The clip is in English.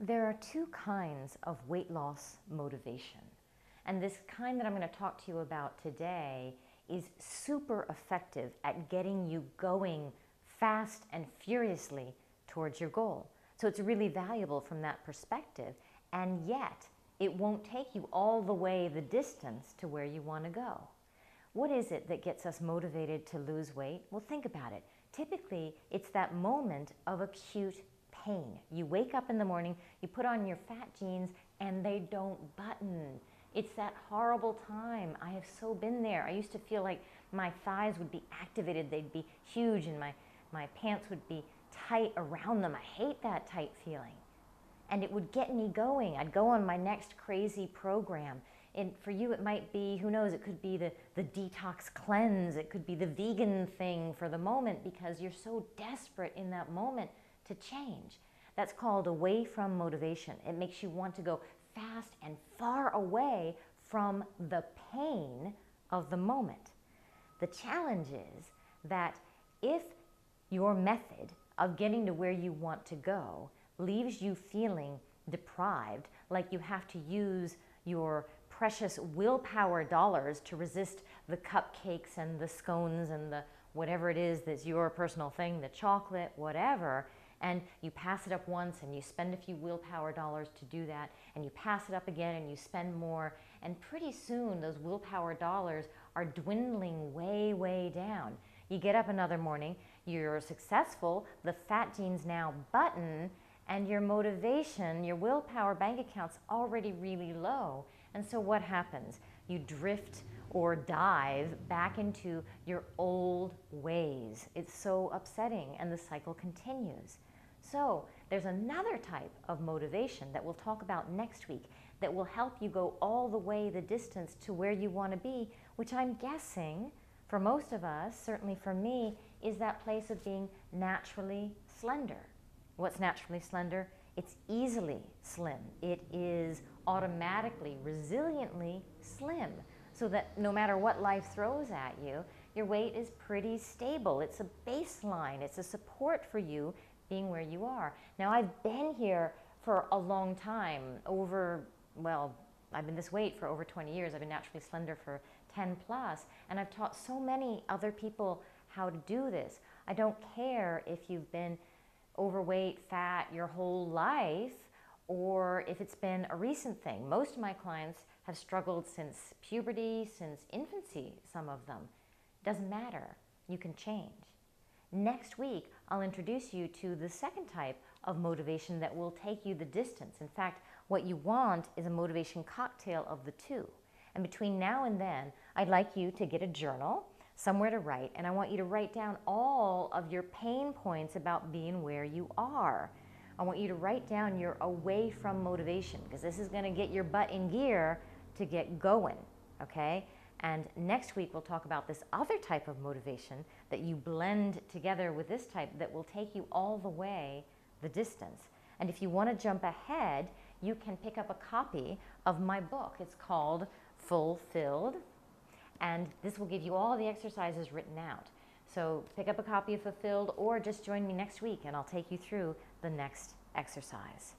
There are two kinds of weight loss motivation. And this kind that I'm going to talk to you about today is super effective at getting you going fast and furiously towards your goal. So it's really valuable from that perspective, and yet it won't take you all the way the distance to where you want to go. What is it that gets us motivated to lose weight? Well, think about it. Typically, it's that moment of acute pain. You wake up in the morning, you put on your fat jeans, and they don't button. It's that horrible time. I have so been there. I used to feel like my thighs would be activated. They'd be huge, and my pants would be tight around them. I hate that tight feeling. And it would get me going. I'd go on my next crazy program. And for you, it might be, who knows, it could be the detox cleanse. It could be the vegan thing for the moment because you're so desperate in that moment to change. That's called away from motivation. It makes you want to go fast and far away from the pain of the moment. The challenge is that if your method of getting to where you want to go leaves you feeling deprived, like you have to use your precious willpower dollars to resist the cupcakes and the scones and the whatever it is that's your personal thing, the chocolate, whatever, and you pass it up once and you spend a few willpower dollars to do that, and you pass it up again and you spend more, and pretty soon those willpower dollars are dwindling way, way down. You get up another morning, you're successful, the fat genes now button, and your motivation, your willpower bank account's already really low. And so what happens? You drift or dive back into your old ways. It's so upsetting, and the cycle continues. So there's another type of motivation that we'll talk about next week that will help you go all the way the distance to where you want to be, which I'm guessing for most of us, certainly for me, is that place of being naturally slender. What's naturally slender? It's easily slim. It is automatically, resiliently slim, so that no matter what life throws at you, your weight is pretty stable. It's a baseline. It's a support for you being where you are. Now, I've been here for a long time, I've been this weight for over 20 years. I've been naturally slender for 10 plus, and I've taught so many other people how to do this. I don't care if you've been overweight, fat your whole life, or if it's been a recent thing. Most of my clients have struggled since puberty, since infancy, some of them. Doesn't matter. You can change. Next week, I'll introduce you to the second type of motivation that will take you the distance. In fact, what you want is a motivation cocktail of the two. And between now and then, I'd like you to get a journal, somewhere to write, and I want you to write down all of your pain points about being where you are. I want you to write down your away from motivation, because this is going to get your butt in gear to get going, okay? And next week we'll talk about this other type of motivation that you blend together with this type that will take you all the way the distance. And if you want to jump ahead, you can pick up a copy of my book. It's called Fulfilled, and this will give you all the exercises written out. So pick up a copy of Fulfilled, or just join me next week and I'll take you through the next exercise.